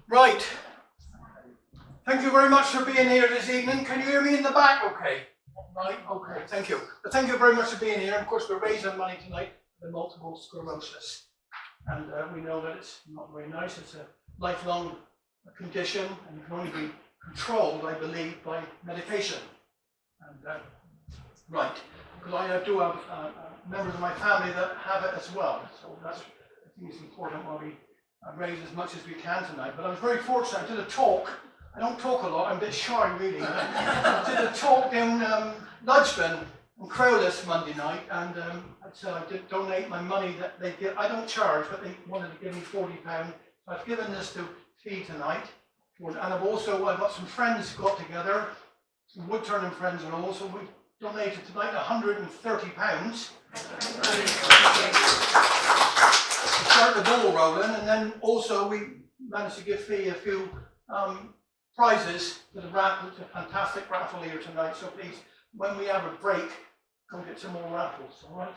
Right. Thank you very much for being here this evening. Can you hear me in the back okay? Right, okay, thank you. But thank you very much for being here. Of course, we're raising money tonight for multiple sclerosis. And we know that it's not very nice. It's a lifelong condition and it can only be controlled, I believe, by medication. And right, because I do have members of my family that have it as well. So that's, I think it's important while we raise as much as we can tonight. But I was very fortunate. I did a talk. I don't talk a lot. I'm a bit shy, really. I did a talk in Ludgben and Crowless Monday night, and so I did donate my money that they give. I don't charge, but they wanted to give me £40. So I've given this to Fee tonight, and I've got some friends got together, some wood turning friends, and also we donated tonight £130. To start the ball rolling, and then also we managed to give Fee a few prizes for the raffle. It's a fantastic raffle here tonight, so please, when we have a break, go get some more raffles, all right?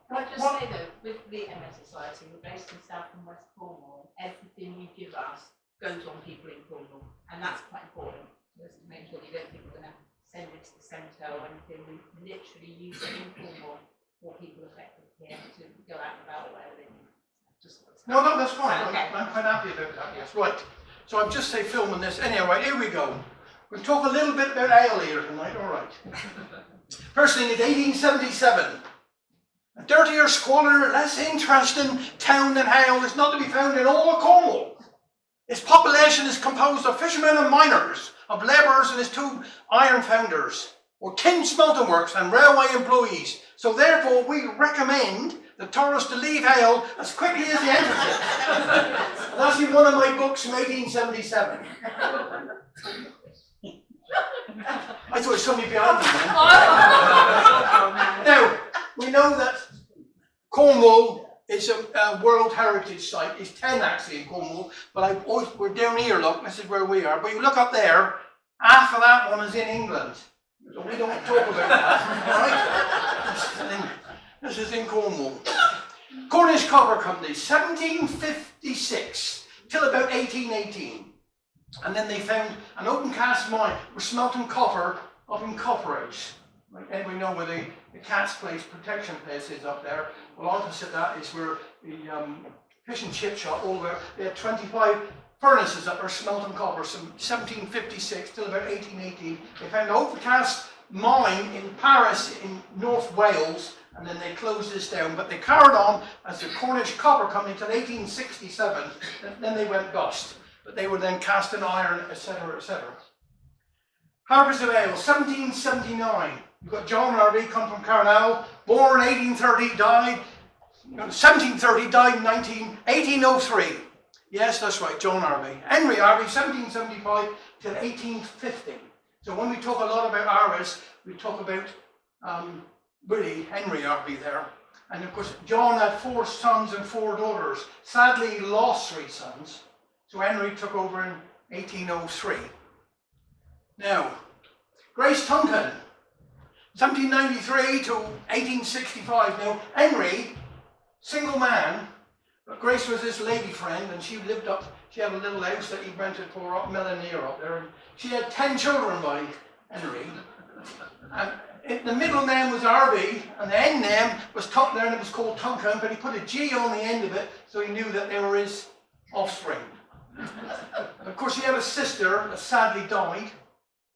Can I just say though, with the MS Society, we're based in South and West Cornwall. Everything you give us goes on people in Cornwall, and that's quite important, just to make sure you don't think we're going to send it to the centre or anything. We literally use it in Cornwall for people affected here to go out and about wherever they need. No, that's fine. Okay. I'm quite happy about that, yes. Right. So I'm just filming this. Anyway, here we go. We'll talk a little bit about ale here tonight, all right. First thing is 1877. A dirtier, squalor, less interesting town than Ale is not to be found in all of Cornwall. Its population is composed of fishermen and miners, of labourers and its 2 iron founders, or tin smelting works and railway employees. So therefore we recommend the tourists to leave Ale as quickly as they entered it. That's in one of my books from 1877. I thought somebody behind me then. Now, we know that Cornwall is a World Heritage Site. It's 10 actually in Cornwall, but we're down here, look, this is where we are. But you look up there, half of that one is in England. So we don't talk about that, right? This is in Cornwall. Cornish Copper Company, 1756 till about 1818. And then they found an open cast mine for smelting copper up in Copperhouse. Right? Anybody know where the cat's place, protection place is up there? Well, opposite that is where the fish and chip shop, all there, they had 25 furnaces that were smelting copper from 1756 till about 1818. They found an open cast mine in Paris in North Wales, and then they closed this down. But they carried on as the Cornish Copper Company until 1867, then they went bust. But they were then cast in iron, etc., etc. Harvest of Ale, 1779. You've got John Harvey, come from Carnell, born 1830, died 1730, died in 1803. Yes, that's right, John Harvey. Henry Harvey, 1775 till 1850. So when we talk a lot about Harvest, we talk about really Henry Harvey there. And of course, John had 4 sons and 4 daughters. Sadly, he lost 3 sons. So Henry took over in 1803. Now, Grace Tuncan, 1793 to 1865. Now, Henry, single man, but Grace was his lady friend, and she lived up, she had a little house that he rented for up Millionaire up there, and she had 10 children by Henry. And the middle name was Harvey, and the end name was Tuncan, and it was called Tuncan, but he put a G on the end of it, so he knew that they were his offspring. Of course, he had a sister that sadly died,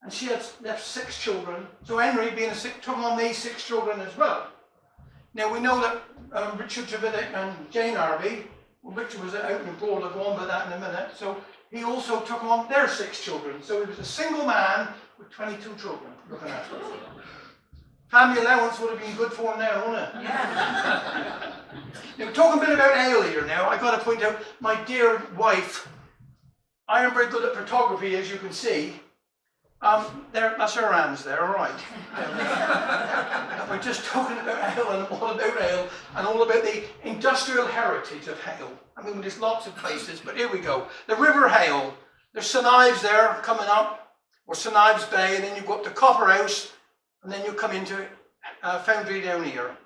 and she had left 6 children. So Henry, being took on these 6 children as well. Now we know that Richard Trevithick and Jane Harvey, well, Richard was out in abroad, I'll go on about that in a minute. So he also took on their 6 children. So he was a single man with 22 children looking after them. Family allowance would have been good for him now, wouldn't it? Yeah. Now, talking a bit about ale here now, I've got to point out my dear wife. I am very good at photography, as you can see. That's her hands there, all right. We're just talking about ale and all about ale and all about the industrial heritage of ale. I mean, there's lots of places, but here we go. The River Hale. There's St Ives there coming up, or St Ives Bay, and then you go up to Copperhouse, and then you come into Foundry down here.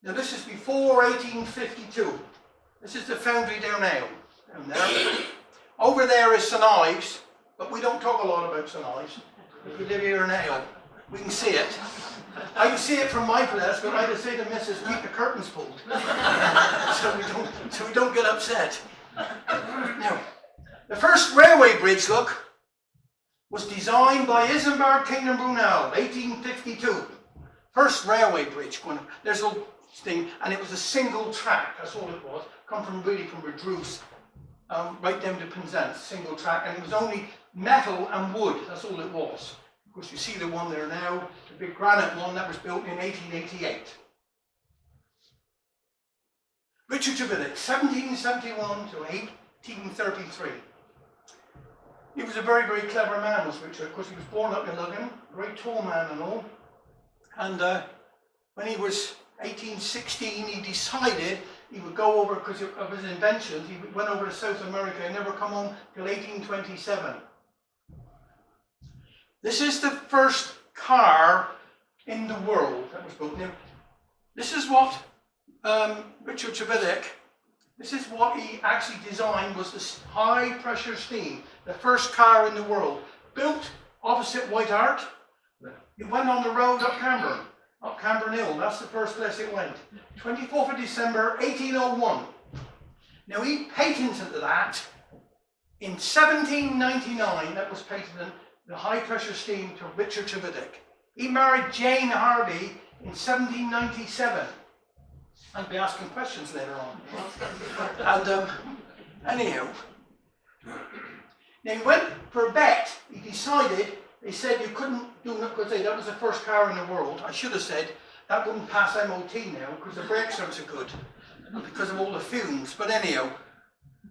Now this is before 1852. This is the foundry down there. Over there is St Ives, but we don't talk a lot about St Ives. If we live here now, we can see it. I can see it from my place, but I would say to Mrs. keep the curtains pulled, so we don't get upset. Now, the first railway bridge, look, was designed by Isambard Kingdom Brunel, 1852. First railway bridge. There's a thing, and it was a single track. That's all it was. Come from Redruce, right down to Penzance, single track, and it was only metal and wood. That's all it was. Of course, you see the one there now, the big granite one that was built in 1888. Richard Trevithick, 1771 to 1833. He was a very, very clever man, was Richard. Of course, he was born up in Luggan, a very tall man and all. And when he was 1816, he decided he would go over, because of his inventions, he went over to South America and never come home till 1827. This is the first car in the world that was built. Now, this is what Richard Trevithick, this is what he actually designed, was this high pressure steam, the first car in the world, built opposite White Hart. It went on the road up Camborne Hill, that's the first place it went. 24th of December 1801. Now he patented that in 1799, that was patented, the high pressure steam, to Richard Trevithick. He married Jane Hardy in 1797. I'll be asking questions later on. And anyhow, now he went for a bet. He decided, they said you couldn't do it because that was the first car in the world. I should have said that wouldn't pass MOT now because the brakes aren't so good because of all the fumes. But anyhow,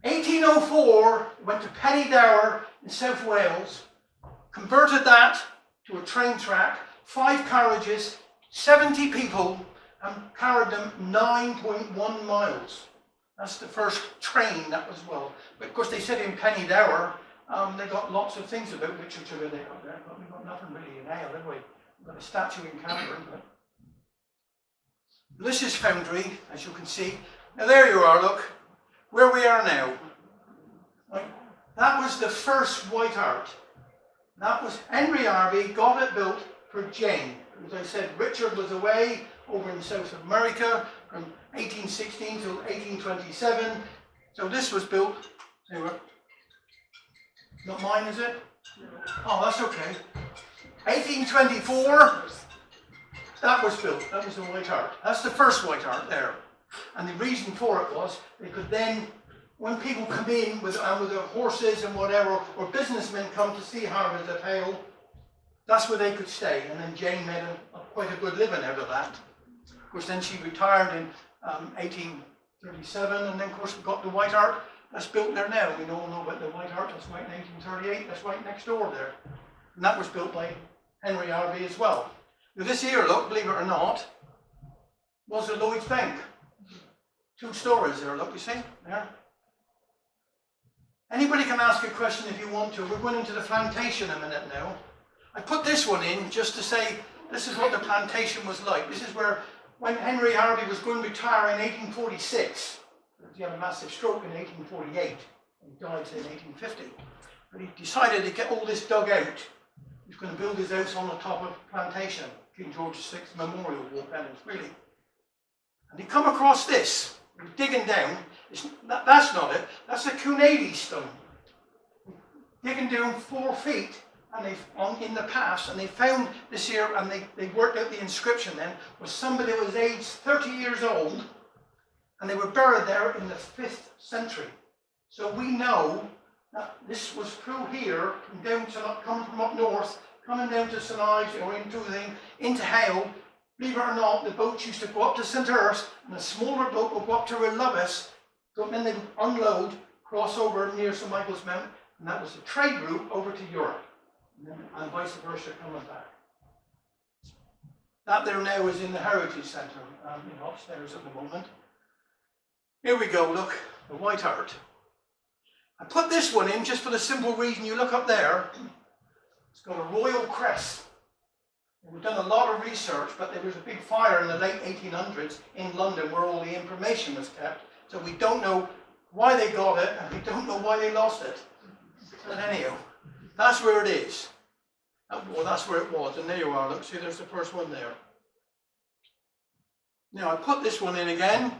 1804 went to Pennydower in South Wales, converted that to a train track, 5 carriages, 70 people, and carried them 9.1 miles. That's the first train that was well. But of course they said in Pennydower, they got lots of things about Richard Trevithick up there, but we've got nothing really in Ale, have we? We've got a statue in Camborne. But this is Foundry, as you can see. Now there you are, look, where we are now. Right. That was the first White Hart. That was Henry Harvey got it built for Jane. As I said, Richard was away over in South America from 1816 till 1827. So this was built, not mine, is it? Oh, that's okay. 1824, that was built. That was the White Hart. That's the first White Hart there. And the reason for it was they could then, when people come in with their horses and whatever, or businessmen come to see Harvard at Hale, that's where they could stay. And then Jane made quite a good living out of that. Of course, then she retired in 1837, and then of course we got the White Hart. That's built there now. We all know about the White Hart. That's right in 1838. That's right next door there. And that was built by Henry Harvey as well. Now this here, look, believe it or not, was the Lloyd's Bank. 2 stories there, look, you see? There. Anybody can ask a question if you want to. We're going into the plantation a minute now. I put this one in just to say this is what the plantation was like. This is where, when Henry Harvey was going to retire in 1846, he had a massive stroke in 1848, and he died in 1850. But he decided to get all this dug out. He was going to build his house on the top of plantation, King George VI Memorial Walk, Ellen's really. And he come across this. He was digging down. That's not it. That's a Cunady stone. Digging down 4 feet, and in the past, and they found this here, and they worked out the inscription then, was somebody who was aged 30 years old, and they were buried there in the 5th century. So we know that this was through here, coming from up north, coming down to St Ives, or into Hale. Believe it or not, the boats used to go up to St Urse, and a smaller boat would go up to Reluvis, so then they would unload, cross over near St Michael's Mount, and that was the trade route over to Europe, and vice versa coming back. That there now is in the Heritage Centre, upstairs at the moment. Here we go, look, the White Hart. I put this one in just for the simple reason, you look up there, it's got a royal crest. We've done a lot of research, but there was a big fire in the late 1800s in London where all the information was kept. It's So we don't know why they got it, and we don't know why they lost it. But anyhow, that's where it is. Well, that's where it was, and there you are. Look, see, there's the first one there. Now, I put this one in again.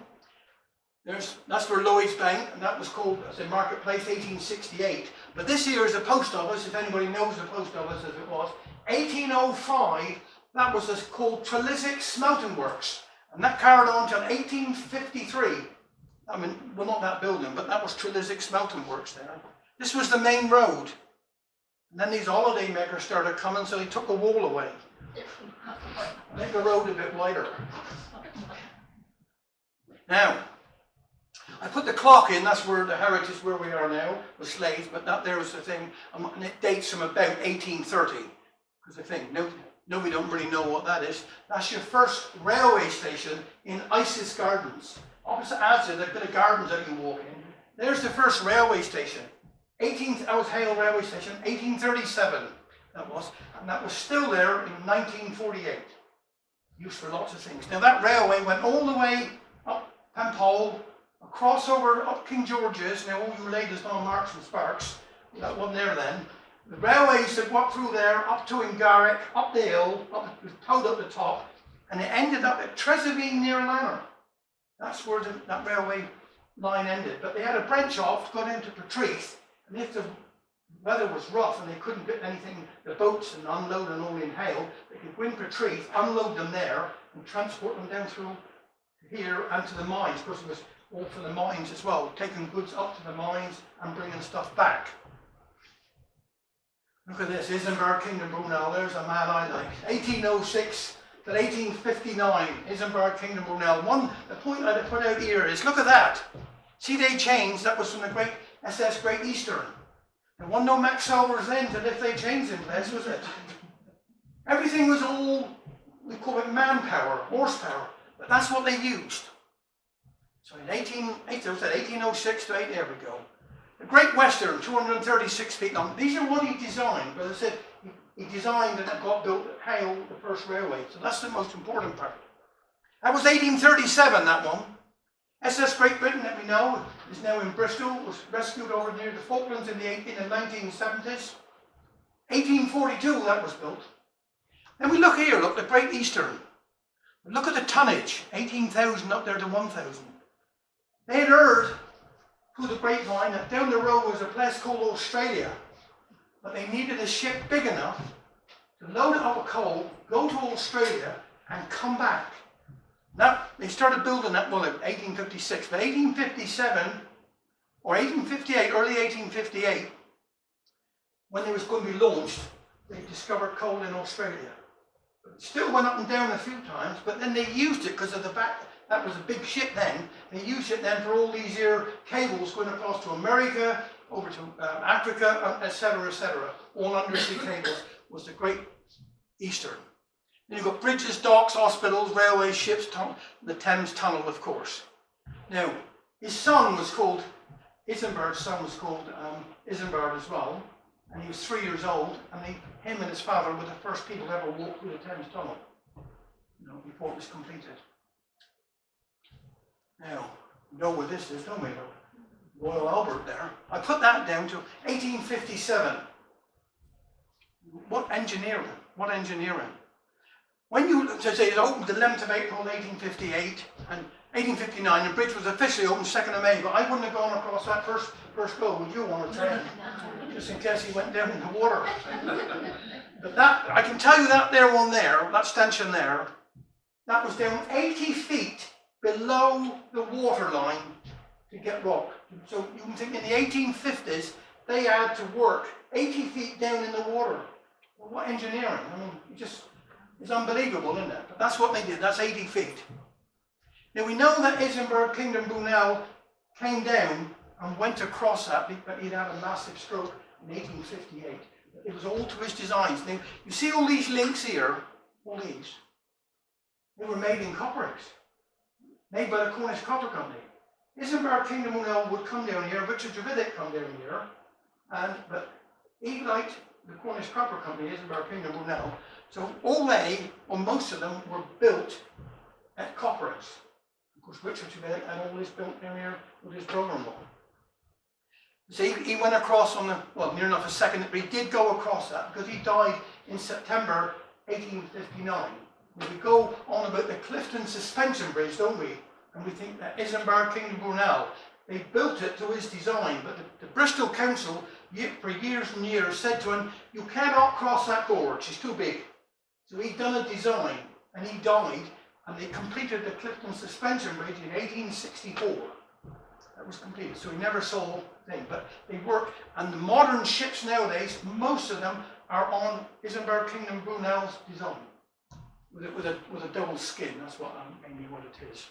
That's for Lloyd's Bank, and that was called, as a Marketplace, 1868. But this here is the post office, if anybody knows the post office as it was. 1805, that was called Trelisic Smelting Works, and that carried on till 1853. I mean, well, not that building, but that was Trelisic Smelting Works there. This was the main road. And then these holiday makers started coming, so they took the wall away. Make the road a bit wider. Now, I put the clock in, that's where the heritage where we are now, with slaves, but that there was the thing, and it dates from about 1830. Because the thing, nobody don't really know what that is. That's your first railway station in Isis Gardens. Opposite Asda, there are a bit of gardens that you walk in. There's the first railway station. That was Hale Railway Station, 1837. That was, and that was still there in 1948. Used for lots of things. Now that railway went all the way up Pampole, across over up King George's. Now all you ladies know Marks and Sparks. That wasn't there then. The railway used to walk through there, up to Ingarrick, up the hill, it was towed up the top, and it ended up at Tresavine near Lanark. That's where that railway line ended. But they had a branch off to go down to Patrice, and if the weather was rough and they couldn't get anything, the boats and unload and all in Hale, they could go in Patrice, unload them there, and transport them down through here and to the mines, because it was all for the mines as well, taking goods up to the mines and bringing stuff back. Look at this, Isenberg, Kingdom Brunel, there's a man I like. 1806 to 1859, Isenberg, Kingdom Brunel. The point I'd put out here is, look at that. See, they changed, that was from the great SS Great Eastern. There wasn't no Max Silvers then to lift they chains in place, was it? Everything was all, we call it manpower, horsepower, but that's what they used. So in 1806 to 8, there we go. The Great Western, 236 feet long. These are what he designed, but I said he designed and it got built at Hale, the first railway. So that's the most important part. That was 1837, that one. SS Great Britain, that we know, is now in Bristol, was rescued over near the Falklands in the 1970s. 1842, that was built. Then we look here, look, the Great Eastern. Look at the tonnage, 18,000 up there to 1,000. They had heard through the grapevine that down the road was a place called Australia, but they needed a ship big enough to load it up with coal, go to Australia, and come back. Now, they started building that, well, in 1856, but 1857, or 1858, early 1858, when they was going to be launched, they discovered coal in Australia. It still went up and down a few times, but then they used it because of the fact that was a big ship then. They used it then for all these here cables going across to America, over to Africa, etc., etc. All undersea cables was the Great Eastern. Then you've got bridges, docks, hospitals, railways, ships, the Thames Tunnel, of course. Now, his son was called, Isenberg's son was called Isenberg as well, and he was 3 years old, and him and his father were the first people to ever walk through the Thames Tunnel, before it was completed. Now, you know where this is, don't we? Royal Albert there. I put that down to 1857. What engineering? What engineering? When you say it opened the 11th of April 1858 and 1859, the bridge was officially opened 2nd of May, but I wouldn't have gone across that first go, would you, on a train? Just in case he went down in the water. But that, I can tell you that there one there, that stanchion there, that was down 80 feet below the water line to get rock. So you can think in the 1850s, they had to work 80 feet down in the water. Well, what engineering? I mean, it's unbelievable, isn't it? But that's what they did, that's 80 feet. Now we know that Isenberg, Kingdom Brunel, came down and went across that, but he'd had a massive stroke in 1858. It was all to his designs. Now, you see all these links here, all these, they were made in Copperas, made by the Cornish Copper Company. Isenberg, Kingdom Brunel would come down here, Richard Dravidic come down here, but he liked the Cornish Copper Company, Isenberg, Kingdom Brunel. So all they, or most of them, were built at Copperas. course, Richard had all this built down here with his brother-in-law. So he went across on the, well, near enough a second, but he did go across that because he died in September 1859. We go on about the Clifton Suspension Bridge, don't we? And we think that Isambard King Brunel, they built it to his design, but the Bristol Council, for years and years, said to him, you cannot cross that gorge, it's too big. So he'd done a design, and he died, and they completed the Clifton Suspension Bridge in 1864. That was completed, so he never saw a thing, but they work, and the modern ships nowadays, most of them are on Isambard Kingdom Brunel's design, with a double skin. That's what mainly what it is.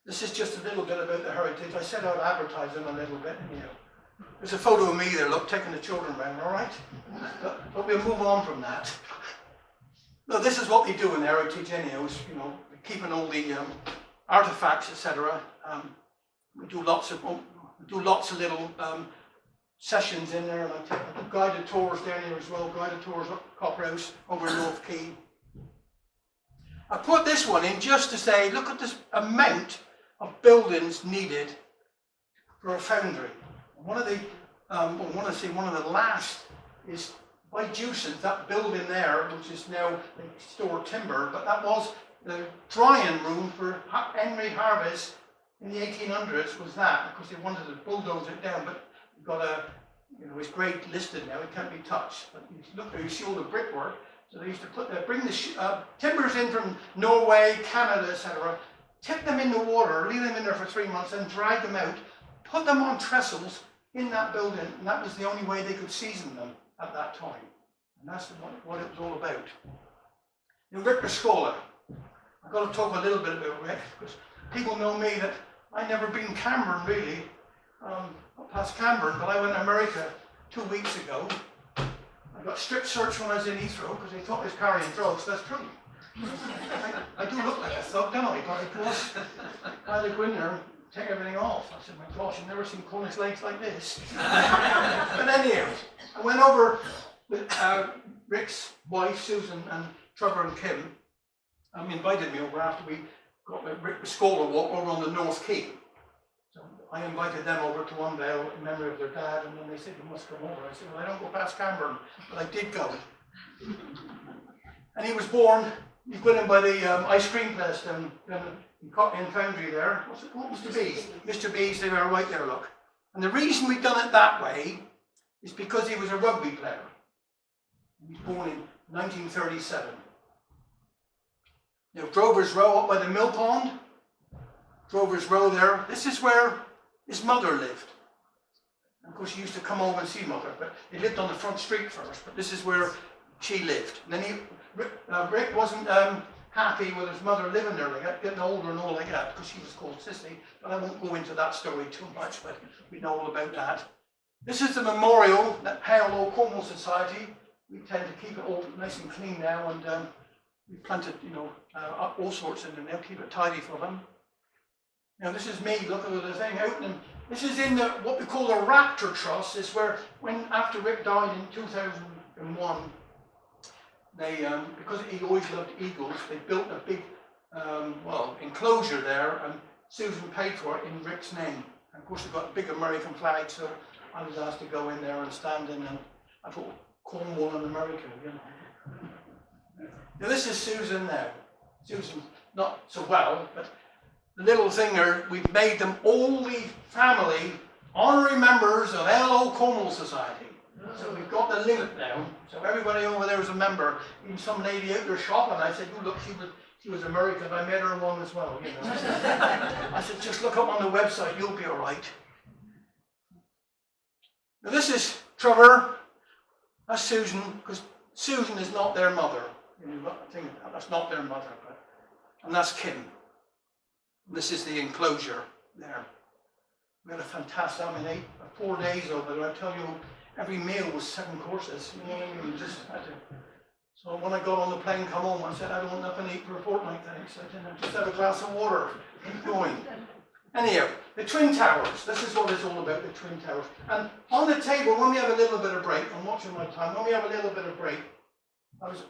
This is just a little bit about the heritage. I said I'd advertise them a little bit, there's a photo of me there, look, taking the children around, all right? But we'll move on from that. No, this is what they do in heritage anyhow, is, keeping all the artifacts, etc. We do lots of little sessions in there, and I take guided tours down here as well, guided tours up Copper House, over North Quay. I put this one in just to say, look at this amount of buildings needed for a foundry. One of the last is by Jewson's, that building there, which is now they store timber, but that was the drying room for Henry Harvest in the 1800s, was that, because they wanted to bulldoze it down, but you've got it's grade listed now, it can't be touched. But you look there, you see all the brickwork. So they used to bring the timbers in from Norway, Canada, etc., tip them in the water, leave them in there for 3 months, and drag them out, put them on trestles in that building, and that was the only way they could season them at that time. And that's what it was all about. Now, Rick Rascola. I've got to talk a little bit about Rick, because people know me that I've never been Cameron, really, not past Cameron, but I went to America 2 weeks ago. I got strip searched when I was in Heathrow because they thought I was carrying drugs. That's true. I do look like a thug, don't I? But of course, I had to go in there and take everything off. I said, my gosh, I've never seen Conan's legs like this. But anyhow, I went over with Rick's wife, Susan, and Trevor and Kim. Invited me over after we got Rick Rascola walk over on the North Quay. So I invited them over to Wandale in memory of their dad, and then they said, you must come over. I said, well, I don't go past Cameron, but I did go. And he was born, he put in by the ice cream place in Foundry there. What was Mr. B's? Mr. B's, they were right there, look. And the reason we've done it that way is because he was a rugby player. He was born in 1937. Now, Drover's Row up by the mill pond. Drover's Row there. This is where his mother lived. And of course, he used to come over and see mother, but they lived on the front street first. But this is where she lived. And then Rick wasn't happy with his mother living there, like that, getting older and all like that, because she was called Sissy. But I won't go into that story too much, but we know all about that. This is the memorial that Hale O'Cornwall Society. We tend to keep it all nice and clean now, and we planted, all sorts in there now, keep it tidy for them. Now this is me looking at the thing out, and this is in what we call the Raptor Trust. Is where, after Rick died in 2001, they because he always loved eagles, they built a big enclosure there, and Susan paid for it in Rick's name. And of course they've got a big American flag, so I was asked to go in there and stand in, and I thought Cornwall and America, Now this is Susan now. Susan's not so well, but the little thing there, we've made them all the family honorary members of L.O. Cornwall Society. So we've got the limit now. So everybody over there is a member. Even some lady out there shopping, I said, oh look, she was American. I made her one as well. I said, just look up on the website, you'll be all right. Now this is Trevor. That's Susan, because Susan is not their mother. I think that's not their mother, and that's Kim. This is the enclosure there. We had a fantastic, 4 days over there. I tell you, every meal was 7 courses. We just had to. So when I got on the plane, come home, I said, I don't want nothing to eat for a fortnight, thanks. I didn't just have a glass of water. Keep going. Anyhow, the Twin Towers. This is what it's all about, the Twin Towers. And on the table, when we have a little bit of break, I'm watching my time, when we have a little bit of break, I was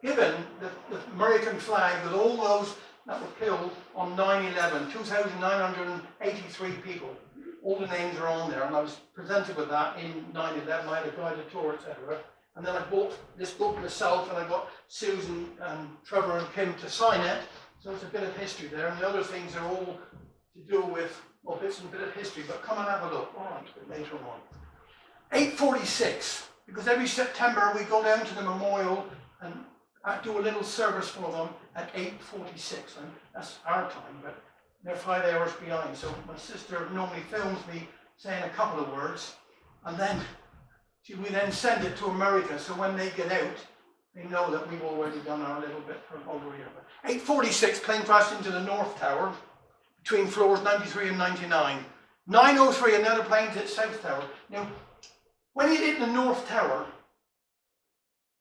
given the American flag with all those that were killed on 9/11, 2,983 people. All the names are on there, and I was presented with that in 9/11. I had a guided tour, etc. And then I bought this book myself, and I got Susan and Trevor and Kim to sign it. So it's a bit of history there, and the other things are all to do with, well, bits and bit of history, but come and have a look. All right, a bit later on. 846, because every September we go down to the memorial and do a little service for them at 8:46, and that's our time, but they're 5 hours behind. So my sister normally films me saying a couple of words, and then we then send it to America, so when they get out, they know that we've already done our little bit from over here. But 846, plane crashed into the North Tower, between floors 93 and 99. 903, another plane hit South Tower. Now, when he hit the North Tower,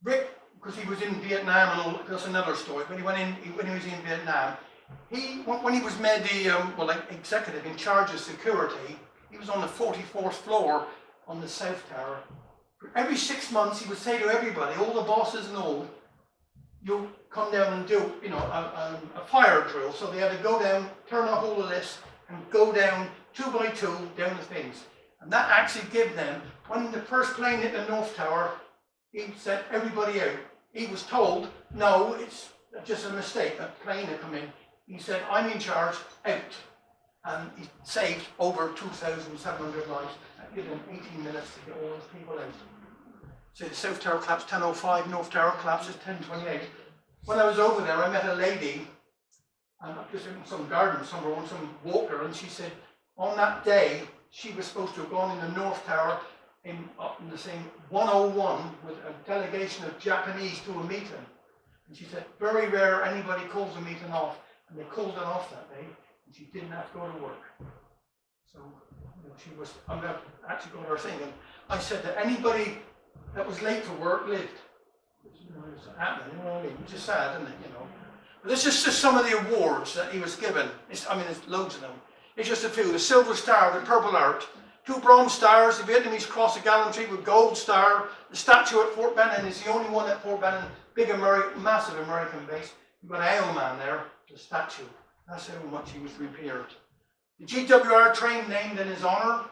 Rick, because he was in Vietnam and all, that's another story, when he was in Vietnam, when he was made the executive in charge of security, he was on the 44th floor on the South Tower. Every 6 months, he would say to everybody, all the bosses and all, you'll come down and do, a fire drill. So they had to go down, turn off all of this, and go down 2 by 2 down the things. And that actually gave them, when the first plane hit the North Tower, he sent everybody out. He was told, no, it's just a mistake, a plane had come in. He said, I'm in charge, out. And he saved over 2,700 lives. That gave them 18 minutes to get all those people out. So the South Tower collapsed 10:05, North Tower collapses 10:28. When I was over there, I met a lady, and just in some garden somewhere, on some walker, and she said, on that day, she was supposed to have gone in the North Tower up in the same 101 with a delegation of Japanese to a meeting. And she said, very rare anybody calls a meeting off, and they called it off that day, and she didn't have to go to work. So she was, I'm actually got her thing, and I said that anybody that was late for work lived. It's happening, you know what I mean? Which is sad, isn't it? But this is just some of the awards that he was given. There's loads of them. It's just a few. The Silver Star, the Purple Heart, 2 Bronze Stars, the Vietnamese Cross of Gallantry with Gold Star, the statue at Fort Benning is the only one at Fort Benning, big massive American base. You've got an man there, the statue. That's how much he was revered. The GWR train named in his honor.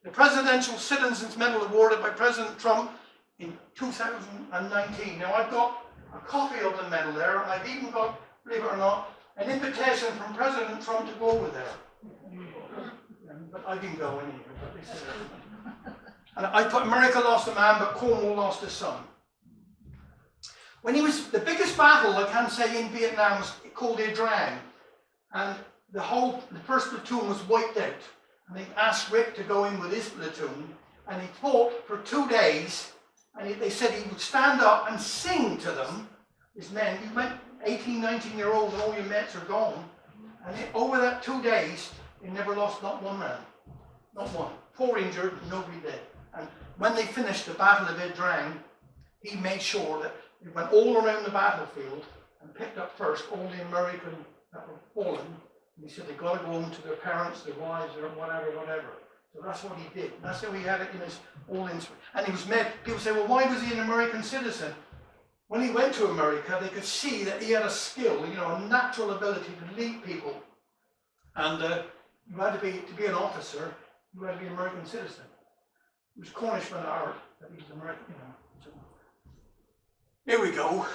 The Presidential Citizens Medal awarded by President Trump in 2019. Now I've got a copy of the medal there, and I've even got, believe it or not, an invitation from President Trump to go over there. But I didn't go anyway. And I put America lost a man, but Cornwall lost a son. When he was, the biggest battle, I can say, in Vietnam was called Ia Drang. And the first platoon was wiped out. And they asked Rick to go in with his platoon, and he fought for 2 days, and they said he would stand up and sing to them, his men. You went 18, 19-year-olds, and all your mates are gone. And over that 2 days, they never lost not one man. Not one. 4 injured, nobody dead. And when they finished the Battle of Ia Drang, he made sure that they went all around the battlefield and picked up first all the American that were fallen. And he said they've got to go home to their parents, their wives, or whatever. So that's what he did. That's how he had it in his and he was made. People say, well, why was he an American citizen? When he went to America, they could see that he had a skill, a natural ability to lead people. And you had to be an officer, you had to be an American citizen. It was Cornishman art that he was American, So. Here we go.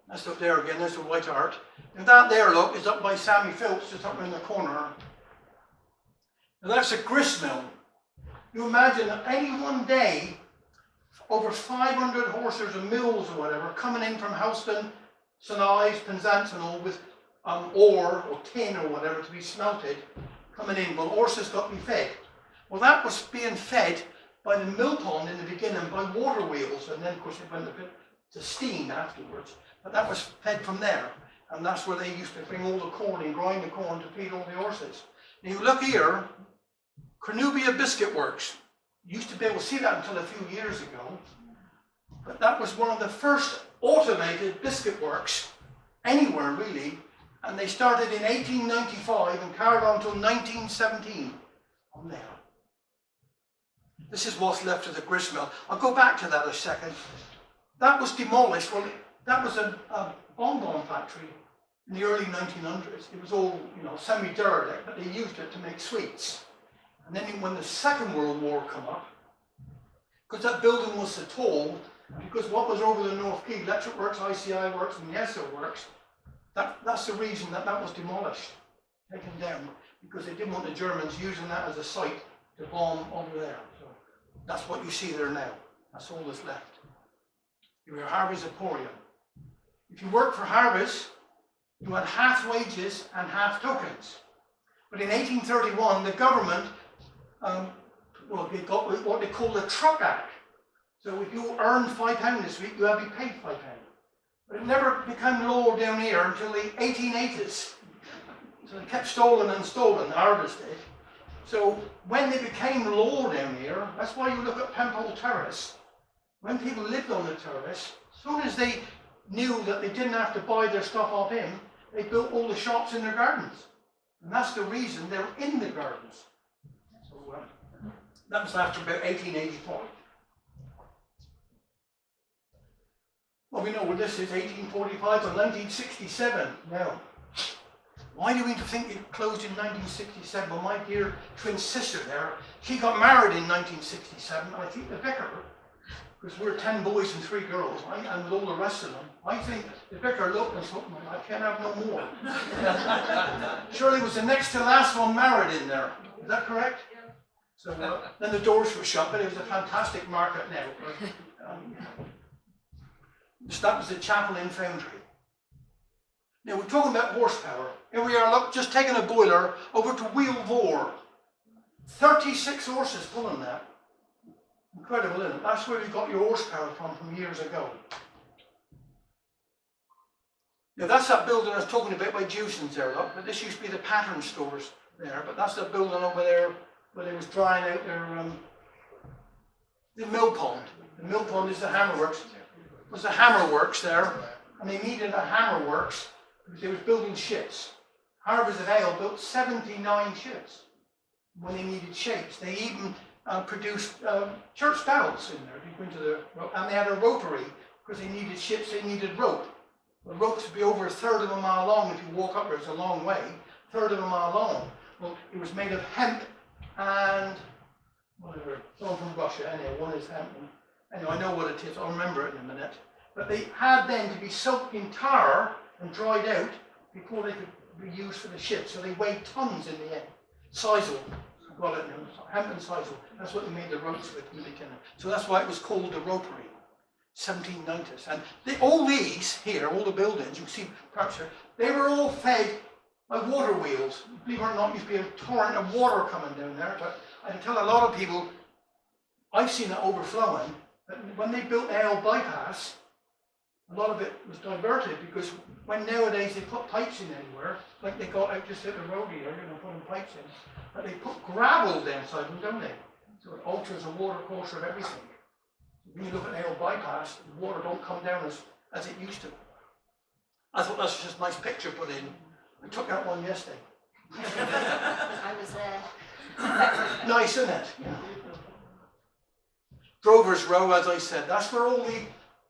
That's up there again, there's the white art. And that there, look, is up by Sammy Phillips, just up in the corner. Now that's a grist mill. You imagine that any one day, over 500 horses or mills or whatever, coming in from Houston, St. Ives, Penzance and all, with ore or tin or whatever to be smelted, coming in. Well, horses got to be fed. Well, that was being fed by the mill pond in the beginning by water wheels, and then of course it went a bit to steam afterwards. But that was fed from there, and that's where they used to bring all the corn and grind the corn to feed all the horses. Now you look here, Cornubia Biscuit Works. You used to be able to see that until a few years ago, but that was one of the first automated biscuit works anywhere really, and they started in 1895 and carried on until 1917 on there. This is what's left of the grist mill. I'll go back to that a second. That was demolished. Well, that was a bonbon factory in the early 1900s. It was all, semi-derelict, but they used it to make sweets. And then when the Second World War came up, because that building was so tall, because what was over the North Quay, Electric Works, ICI Works, and the ESO Works, that's the reason that was demolished, taken down, because they didn't want the Germans using that as a site to bomb over there. So that's what you see there now. That's all that's left. Your Harvey's Emporium. If you worked for Harvey's, you had half wages and half tokens. But in 1831, the government, they got what they call the Truck Act. So if you earned £5 this week, you had to be paid £5. But it never became law down here until the 1880s. So they kept stalling and stalling, Harvey's did. So when they became law down here, that's why you look at Pempole Terrace. When people lived on the terrace, as soon as they knew that they didn't have to buy their stuff off him, they built all the shops in their gardens. And that's the reason they're in the gardens. So that was after about 1885. Well, we know what this is, 1845 to 1967. Now, why do we think it closed in 1967? Well, my dear twin sister there, she got married in 1967. I think the vicar, because we're 10 boys and 3 girls, and with all the rest of them, I think the vicar looked and thought, I can't have no more. Shirley was the next to last one married in there. Is that correct? So then the doors were shut, but it was a fantastic market now. That was the chapel in Foundry. Now we're talking about horsepower. Here we are, look, just taking a boiler over to Wheelvore. 36 horses pulling that. Incredible, isn't it? That's where we got your horsepower from years ago. Now that's that building I was talking about by Jewson's there, look. But this used to be the pattern stores there. But that's the building over there where they was drying out their the mill pond. The mill pond is the hammer works. It was the hammer works there, and they needed a hammer works because they was building ships. Harvey's of Ale built 79 ships when they needed shapes. They even produced church bells in there. You go into the, and they had a rotary because they needed ships. They needed rope. The ropes would be over 1/3 of a mile long. If you walk up there, it's a long way. 1/3 of a mile long. Well, it was made of hemp and whatever. Some from Russia. Anyway, one is hemp. Anyway, I know what it is. I'll remember it in a minute. But they had then to be soaked in tar and dried out before they could be used for the ship. So they weighed tons in the end. Sisal. Got it now. Hemp and sisal. That's what they made the ropes with. So that's why it was called the ropery. 1790s. And all these here, all the buildings, you can see perhaps here, they were all fed by water wheels. Believe it or not, used to be a torrent of water coming down there. But I can tell a lot of people, I've seen it overflowing, but when they built the Ale bypass, a lot of it was diverted because when nowadays they put pipes in anywhere, like they got out just at the road here, putting pipes in, but they put gravel down inside them, don't they? So it alters the water course of everything. When you look at Ale bypass, the water don't come down as it used to. I thought that's just a nice picture put in. I took that one yesterday. I was there. Nice, isn't it? Yeah. Drover's Row, as I said, that's where all the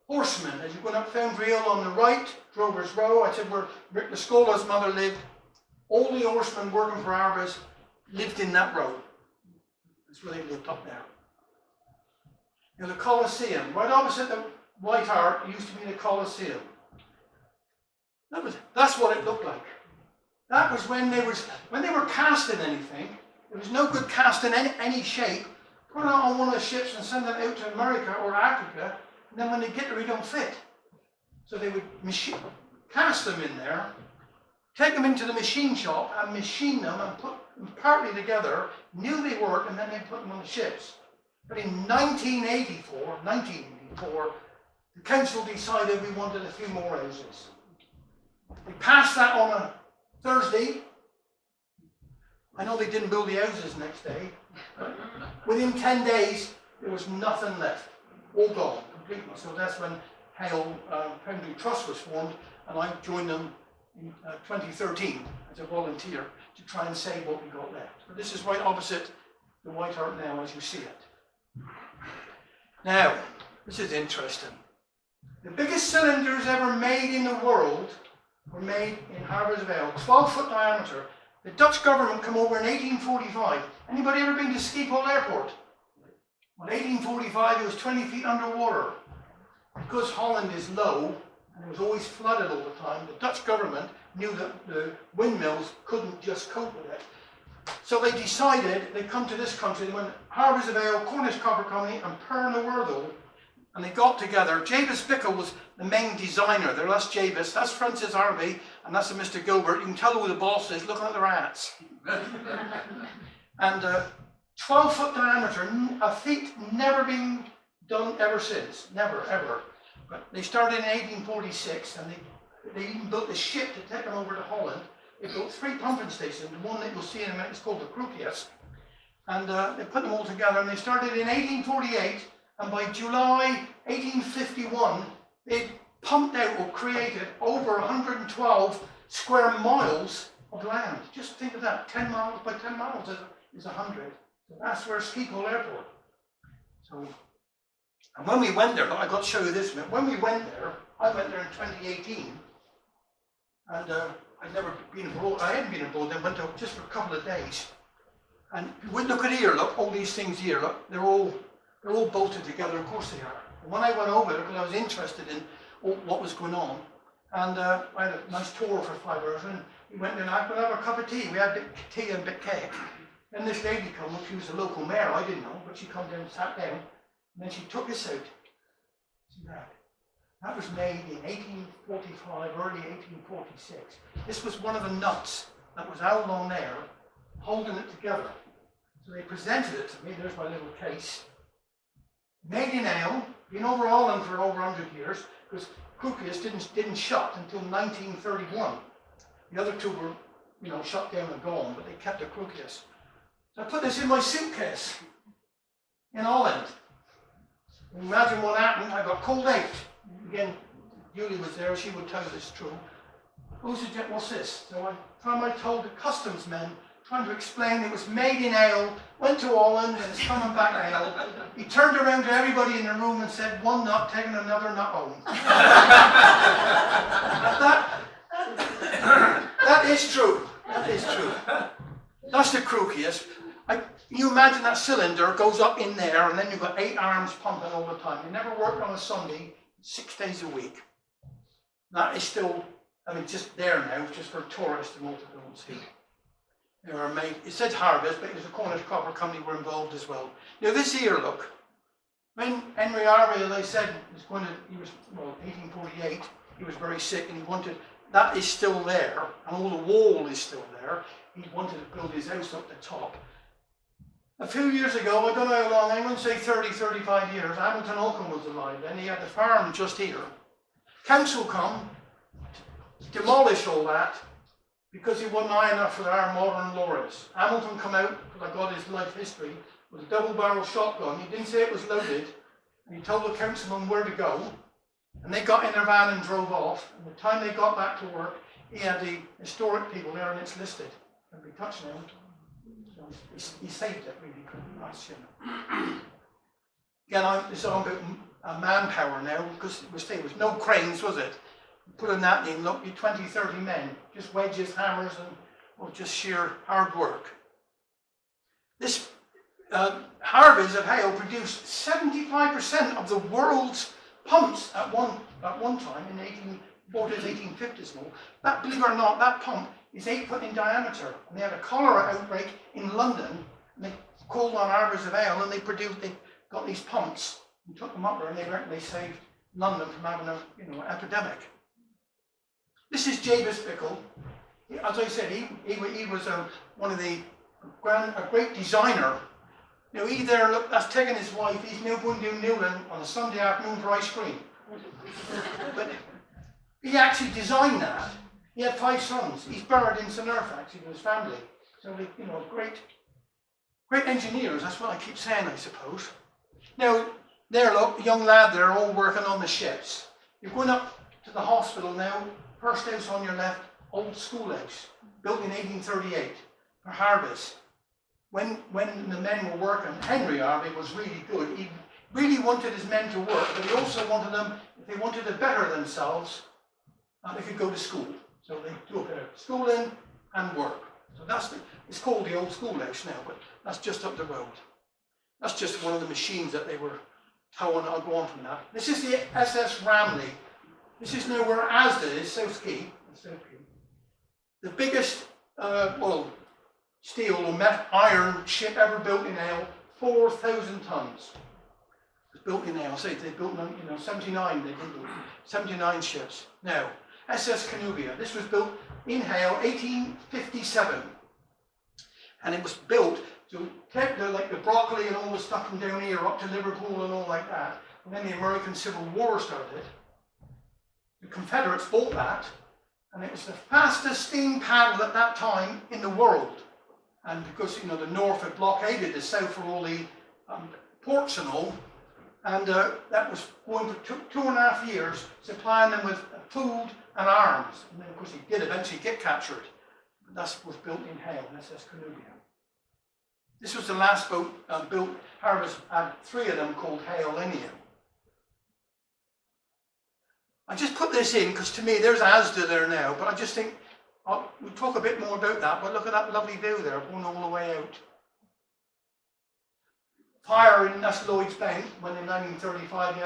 horsemen, as you go up Foundry Hill on the right, Drover's Row, I said where Rick the Scola's mother lived, all the horsemen working for Harvey's lived in that road. That's where they lived up there. Now the Colosseum, right opposite the White Hart, used to be the Colosseum. That's what it looked like. That was when they were casting anything. There was no good casting any shape. Put it on one of the ships and send it out to America or Africa, and then when they get there, it don't fit. So they would cast them in there, take them into the machine shop and machine them and put them partly together, knew they worked, and then they put them on the ships. But in 1984, the council decided we wanted a few more houses. They passed that on a Thursday. I know they didn't build the houses next day. But within 10 days, there was nothing left. All gone, completely. So that's when Hale Foundry Trust was formed, and I joined them in 2013 as a volunteer to try and save what we got left. But this is right opposite the White Hart now, as you see it. Now, this is interesting. The biggest cylinders ever made in the world were made in Harbours Vale, 12-foot diameter. The Dutch government come over in 1845. Anybody ever been to Schiphol Airport? Well, 1845, it was 20 feet underwater. Because Holland is low, and it was always flooded all the time, the Dutch government knew that the windmills couldn't just cope with it. So they decided they'd come to this country. They went Harbours Vale, Cornish Copper Company, and Pernambuco, and they got together. Jabez Bickle was the main designer there. That's Jabez, that's Francis Harvey, and that's a Mr. Gilbert. You can tell who the boss is looking at their hats. And 12-foot diameter, a feat never been done ever since, never, ever. But they started in 1846, and they even built a ship to take them over to Holland. They built 3 pumping stations. The one that you'll see in a minute is called the Crucius. And they put them all together, and they started in 1848, and by July 1851, they pumped out or created over 112 square miles of land. Just think of that, 10 miles by 10 miles is 100. So that's where Schiphol Airport. So, and when we went there, I got to show you this minute. When we went there, I went there in 2018, and I'd never been abroad. I hadn't been abroad. I went up just for a couple of days. And if you look at here, look, all these things here, look, they're all bolted together. Of course they are. And when I went over there, because I was interested in what was going on, and I had a nice tour for 5 hours, and we went in and I could have a cup of tea. We had a bit of tea and a bit of cake. Then this lady came up, she was the local mayor, I didn't know, but she come down and sat down, and then she took this out. See that? That was made in 1845, early 1846. This was one of the nuts that was out along there, holding it together. So they presented it to me, there's my little case. Made in ale, been over Holland for over 100 years, because Crucius didn't shut until 1931. The other 2 were, shut down and gone, but they kept the Crucius. So I put this in my suitcase in Holland. Imagine what happened. I got called out. Again, Julie was there, she would tell you this is true. What's this? So I told the customs men, trying to explain it was made in ale, went to Holland, and it's coming back ale. He turned around to everybody in the room and said, one nut, taking another nut home. That is true. That is true. That's the Crucius. You imagine that cylinder goes up in there, and then you've got 8 arms pumping all the time. They never worked on a Sunday, 6 days a week. That is still, just there now, just for tourists and all to go and see. They were made, it said Harvest, but it was a Cornish Copper Company were involved as well. Now this here, look, when Henry Harvey, as I said, he was 1848, he was very sick and he wanted, that is still there, and all the wall is still there. He wanted to build his house up the top. A few years ago, I don't know how long, I'm going to say 30, 35 years, Hamilton Holcomb was alive, and he had the farm just here. Council come, demolish all that, because he wasn't high enough for our modern lorries. Hamilton come out, because I got his life history, with a double-barrel shotgun. He didn't say it was loaded, and he told the councilman where to go, and they got in their van and drove off. And the time they got back to work, he had the historic people there, and it's listed. Can be touched now. So he saved it really nice, Again, this is all about manpower now, because there was no cranes, was it? Put a net in, look, you 20, 30 men, just wedges, hammers, or just sheer hard work. This Harvey's of Hale produced 75% of the world's pumps at one time in 1840s, 1850s and all. That, believe it or not, that pump is 8 foot in diameter. And they had a cholera outbreak in London, and they called on Harvey's of Hale, and they got these pumps and took them up there, and they saved London from having an epidemic. This is Jabez Bickle. As I said, he was one of a great designer. He there, look, that's taking his wife. He's now going to Newland on a Sunday afternoon for ice cream. But he actually designed that. He had 5 sons. He's buried in St. Earth, actually, with his family. So they, great engineers. That's what I keep saying, I suppose. Now, there, look, young lad, they're all working on the ships. You're going up to the hospital now. First house on your left, old schoolhouse, built in 1838 for Harvey's. When the men were working, Henry Harvey was really good. He really wanted his men to work, but he also wanted them, if they wanted to better themselves, they could go to school. So they do a bit of schooling and work. So it's called the Old Schoolhouse now, but that's just up the road. That's just one of the machines that they were towing. I'll go on from that. This is the SS Ramley. This is now where Asda is, South Quay. The biggest, steel or iron ship ever built in Hale, 4,000 tons. It was built in Hale. I say they built, 79. They built 79 ships. Now, SS Canubia. This was built in Hale, 1857, and it was built to take the broccoli and all the stuff from down here up to Liverpool and all like that. And then the American Civil War started. The Confederates bought that, and it was the fastest steam paddle at that time in the world. And because the North had blockaded the South for all the ports and all, and that was going for 2.5 years, supplying them with food and arms. And then, of course, he did eventually get captured. But that was built in Hale, SS Canubia. This was the last boat built. Harvest had 3 of them called Hale Lineal. I just put this in because to me there's Asda there now, but I just think we'll talk a bit more about that. But look at that lovely view there, going all the way out. Fire in that's Lloyd's Bank when in 1935 he had